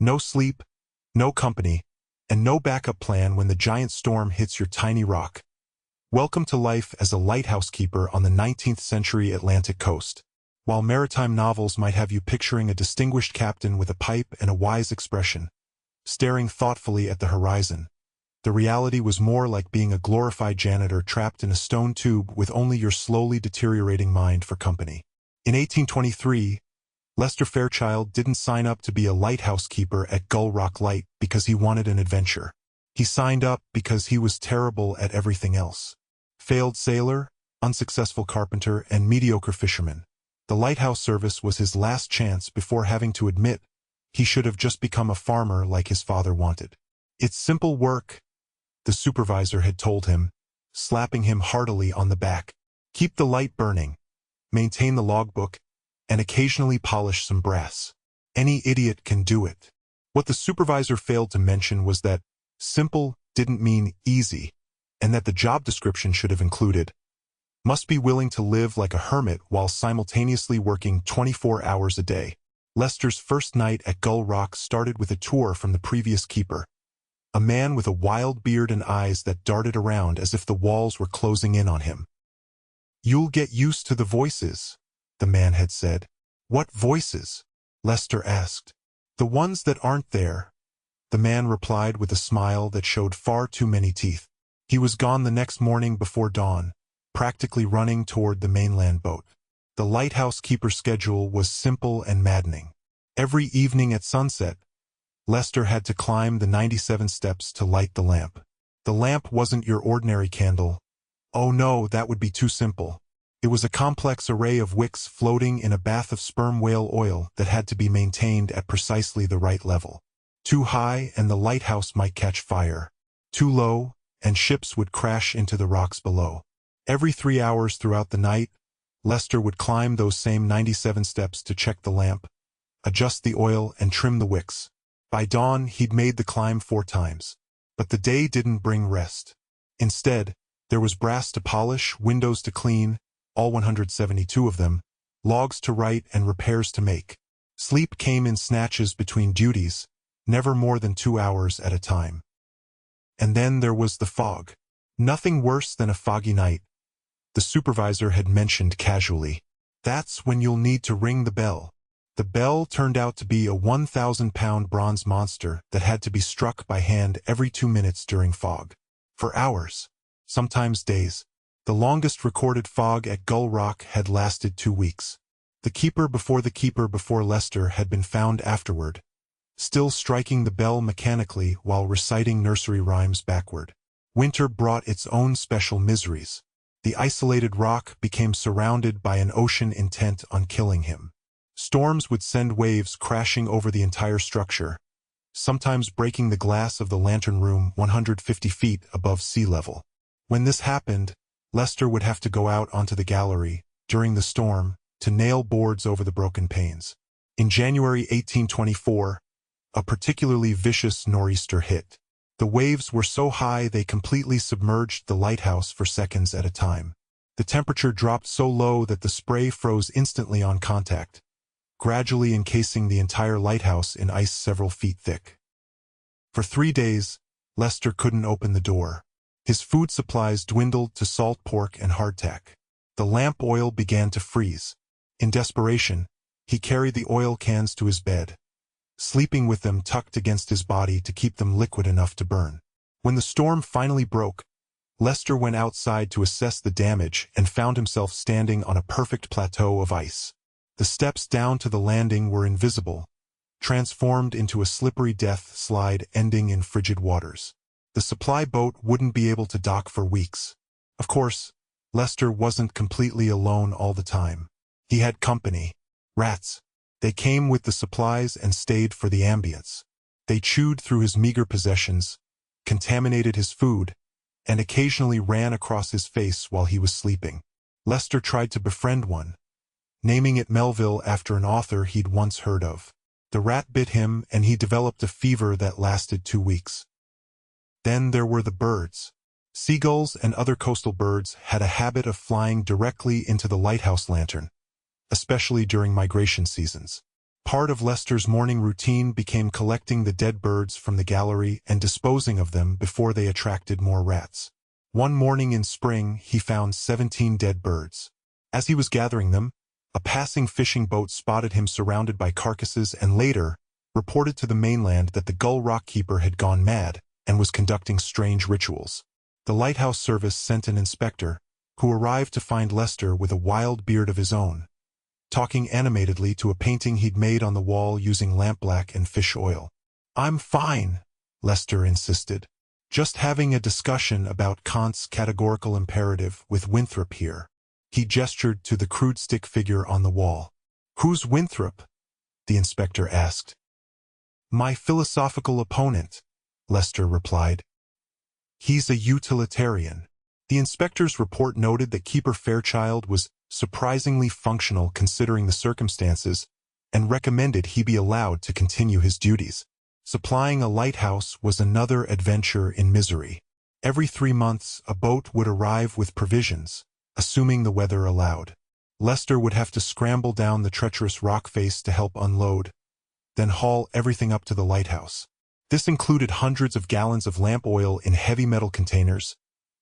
No sleep, no company, and no backup plan when the giant storm hits your tiny rock. Welcome to life as a lighthouse keeper on the 19th century Atlantic coast. While maritime novels might have you picturing a distinguished captain with a pipe and a wise expression, staring thoughtfully at the horizon, the reality was more like being a glorified janitor trapped in a stone tube with only your slowly deteriorating mind for company. In 1823, Lester Fairchild didn't sign up to be a lighthouse keeper at Gull Rock Light because he wanted an adventure. He signed up because he was terrible at everything else. Failed sailor, unsuccessful carpenter, and mediocre fisherman. The lighthouse service was his last chance before having to admit he should have just become a farmer like his father wanted. It's simple work, the supervisor had told him, slapping him heartily on the back. Keep the light burning, maintain the logbook, and occasionally polish some brass. Any idiot can do it. What the supervisor failed to mention was that simple didn't mean easy, and that the job description should have included, must be willing to live like a hermit while simultaneously working 24 hours a day. Lester's first night at Gull Rock started with a tour from the previous keeper, a man with a wild beard and eyes that darted around as if the walls were closing in on him. "You'll get used to the voices," the man had said. "What voices?" Lester asked. "The ones that aren't there," the man replied with a smile that showed far too many teeth. He was gone the next morning before dawn, practically running toward the mainland boat. The lighthouse keeper's schedule was simple and maddening. Every evening at sunset, Lester had to climb the 97 steps to light the lamp. The lamp wasn't your ordinary candle. Oh no, that would be too simple. It was a complex array of wicks floating in a bath of sperm whale oil that had to be maintained at precisely the right level. Too high and the lighthouse might catch fire. Too low, and ships would crash into the rocks below. Every 3 hours throughout the night, Lester would climb those same 97 steps to check the lamp, adjust the oil, and trim the wicks. By dawn, he'd made the climb 4 times. But the day didn't bring rest. Instead, there was brass to polish, windows to clean, all 172 of them, logs to write, and repairs to make. Sleep came in snatches between duties, never more than 2 hours at a time. And then there was the fog. Nothing worse than a foggy night, the supervisor had mentioned casually. "That's when you'll need to ring the bell." The bell turned out to be a 1,000-pound bronze monster that had to be struck by hand every 2 minutes during fog. For hours, sometimes days. The longest recorded fog at Gull Rock had lasted 2 weeks. The keeper before Lester had been found afterward, still striking the bell mechanically while reciting nursery rhymes backward. Winter brought its own special miseries. The isolated rock became surrounded by an ocean intent on killing him. Storms would send waves crashing over the entire structure, sometimes breaking the glass of the lantern room 150 feet above sea level. When this happened, Lester would have to go out onto the gallery, during the storm, to nail boards over the broken panes. In January 1824, a particularly vicious nor'easter hit. The waves were so high they completely submerged the lighthouse for seconds at a time. The temperature dropped so low that the spray froze instantly on contact, gradually encasing the entire lighthouse in ice several feet thick. For 3 days, Lester couldn't open the door. His food supplies dwindled to salt pork and hardtack. The lamp oil began to freeze. In desperation, he carried the oil cans to his bed, sleeping with them tucked against his body to keep them liquid enough to burn. When the storm finally broke, Lester went outside to assess the damage and found himself standing on a perfect plateau of ice. The steps down to the landing were invisible, transformed into a slippery death slide ending in frigid waters. The supply boat wouldn't be able to dock for weeks. Of course, Lester wasn't completely alone all the time. He had company. Rats. They came with the supplies and stayed for the ambience. They chewed through his meager possessions, contaminated his food, and occasionally ran across his face while he was sleeping. Lester tried to befriend one, naming it Melville after an author he'd once heard of. The rat bit him and he developed a fever that lasted 2 weeks. Then there were the birds. Seagulls and other coastal birds had a habit of flying directly into the lighthouse lantern, especially during migration seasons. Part of Lester's morning routine became collecting the dead birds from the gallery and disposing of them before they attracted more rats. One morning in spring, he found 17 dead birds. As he was gathering them, a passing fishing boat spotted him surrounded by carcasses and later reported to the mainland that the Gull Rock keeper had gone mad and was conducting strange rituals. The Lighthouse service sent an inspector, who arrived to find Lester with a wild beard of his own, talking animatedly to a painting he'd made on the wall using lampblack and fish oil. "I'm fine," Lester insisted. "Just having a discussion about Kant's categorical imperative with Winthrop here." He gestured to the crude stick figure on the wall. "Who's Winthrop?" the inspector asked. "My philosophical opponent," Lester replied. "He's a utilitarian." The inspector's report noted that Keeper Fairchild was surprisingly functional considering the circumstances and recommended he be allowed to continue his duties. Supplying a lighthouse was another adventure in misery. Every 3 months, a boat would arrive with provisions, assuming the weather allowed. Lester would have to scramble down the treacherous rock face to help unload, then haul everything up to the lighthouse. This included hundreds of gallons of lamp oil in heavy metal containers,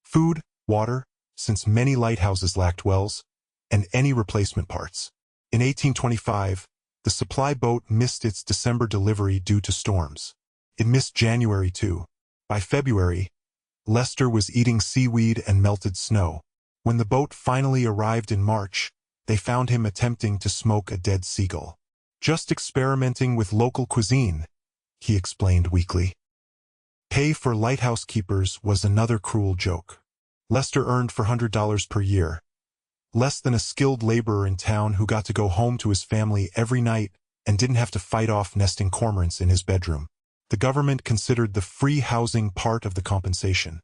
food, water, since many lighthouses lacked wells, and any replacement parts. In 1825, the supply boat missed its December delivery due to storms. It missed January too. By February, Lester was eating seaweed and melted snow. When the boat finally arrived in March, they found him attempting to smoke a dead seagull. "Just experimenting with local cuisine," he explained weakly. Pay for lighthouse keepers was another cruel joke. Lester earned $400 per year, less than a skilled laborer in town who got to go home to his family every night and didn't have to fight off nesting cormorants in his bedroom. The government considered the free housing part of the compensation,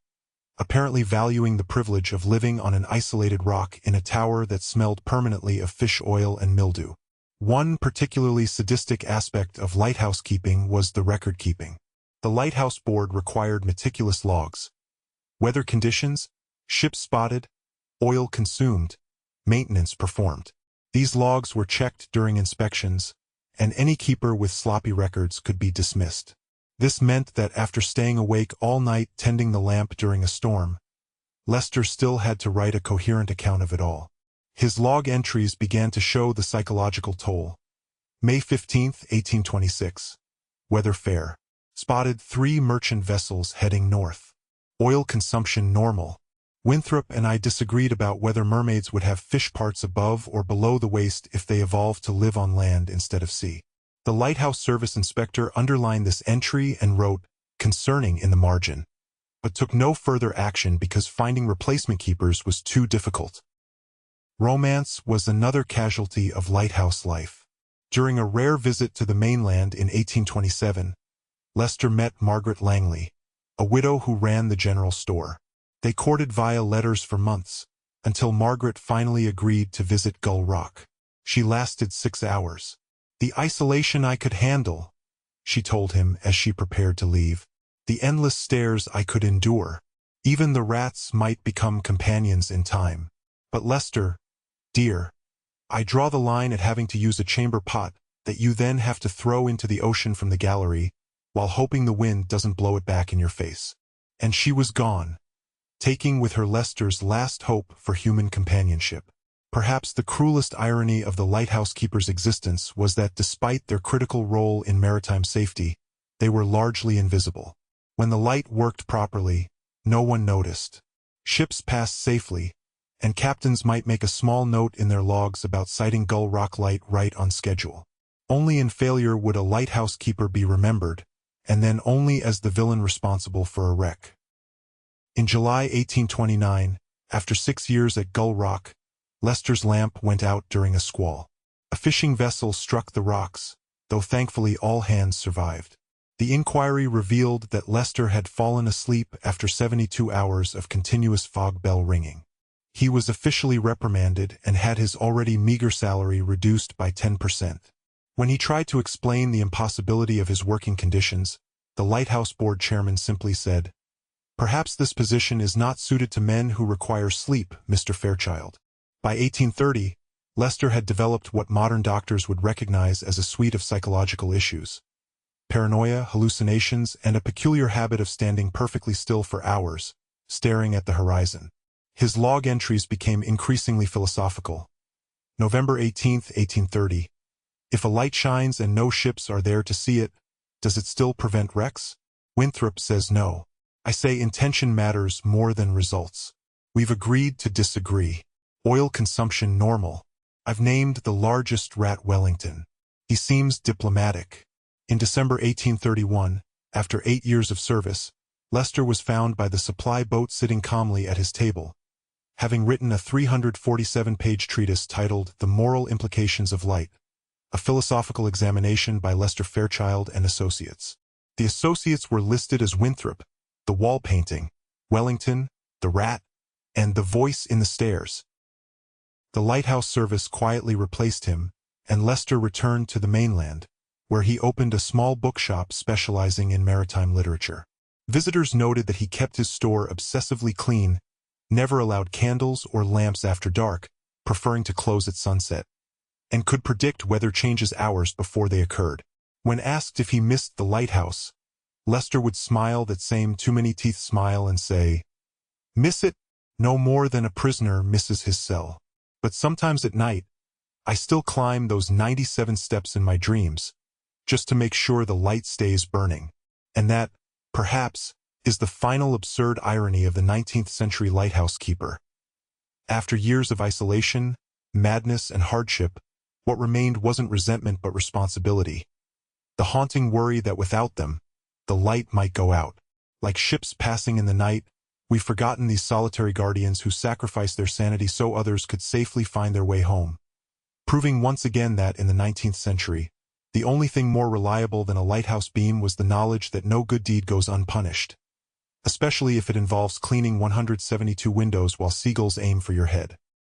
apparently valuing the privilege of living on an isolated rock in a tower that smelled permanently of fish oil and mildew. One particularly sadistic aspect of lighthouse keeping was the record keeping. The Lighthouse Board required meticulous logs. Weather conditions, ships spotted, oil consumed, maintenance performed. These logs were checked during inspections, and any keeper with sloppy records could be dismissed. This meant that after staying awake all night tending the lamp during a storm, Lester still had to write a coherent account of it all. His log entries began to show the psychological toll. May 15, 1826. Weather fair. Spotted 3 merchant vessels heading north. Oil consumption normal. Winthrop and I disagreed about whether mermaids would have fish parts above or below the waist if they evolved to live on land instead of sea. The Lighthouse Service inspector underlined this entry and wrote, "concerning" in the margin, but took no further action because finding replacement keepers was too difficult. Romance was another casualty of lighthouse life. During a rare visit to the mainland in 1827, Lester met Margaret Langley, a widow who ran the general store. They courted via letters for months, until Margaret finally agreed to visit Gull Rock. She lasted 6 hours. "The isolation I could handle," she told him as she prepared to leave. "The endless stares I could endure. Even the rats might become companions in time. But Lester, dear, I draw the line at having to use a chamber pot that you then have to throw into the ocean from the gallery while hoping the wind doesn't blow it back in your face." And she was gone, taking with her Lester's last hope for human companionship. Perhaps the cruelest irony of the lighthouse keeper's existence was that despite their critical role in maritime safety, they were largely invisible. When the light worked properly, no one noticed. Ships passed safely, and captains might make a small note in their logs about sighting Gull Rock Light right on schedule. Only in failure would a lighthouse keeper be remembered, and then only as the villain responsible for a wreck. In July 1829, after 6 years at Gull Rock, Lester's lamp went out during a squall. A fishing vessel struck the rocks, though thankfully all hands survived. The inquiry revealed that Lester had fallen asleep after 72 hours of continuous fog bell ringing. He was officially reprimanded and had his already meager salary reduced by 10%. When he tried to explain the impossibility of his working conditions, the Lighthouse Board chairman simply said, "Perhaps this position is not suited to men who require sleep, Mr. Fairchild." By 1830, Lester had developed what modern doctors would recognize as a suite of psychological issues: paranoia, hallucinations, and a peculiar habit of standing perfectly still for hours, staring at the horizon. His log entries became increasingly philosophical. November 18, 1830. If a light shines and no ships are there to see it, does it still prevent wrecks? Winthrop says no. I say intention matters more than results. We've agreed to disagree. Oil consumption normal. I've named the largest rat Wellington. He seems diplomatic. In December 1831, after 8 years of service, Lester was found by the supply boat sitting calmly at his table, having written a 347-page treatise titled The Moral Implications of Light, a philosophical examination by Lester Fairchild and Associates. The associates were listed as Winthrop, the wall painting, Wellington, the rat, and the voice in the stairs. The Lighthouse service quietly replaced him, and Lester returned to the mainland, where he opened a small bookshop specializing in maritime literature. Visitors noted that he kept his store obsessively clean, never allowed candles or lamps after dark, preferring to close at sunset, and could predict weather changes hours before they occurred. When asked if he missed the lighthouse, Lester would smile that same too-many-teeth smile and say, "Miss it? No more than a prisoner misses his cell. But sometimes at night, I still climb those 97 steps in my dreams, just to make sure the light stays burning." And that, perhaps, is the final absurd irony of the 19th century lighthouse keeper. After years of isolation, madness, and hardship, what remained wasn't resentment but responsibility. The haunting worry that without them, the light might go out. Like ships passing in the night, we've forgotten these solitary guardians who sacrificed their sanity so others could safely find their way home. Proving once again that, in the 19th century, the only thing more reliable than a lighthouse beam was the knowledge that no good deed goes unpunished, especially if it involves cleaning 172 windows while seagulls aim for your head.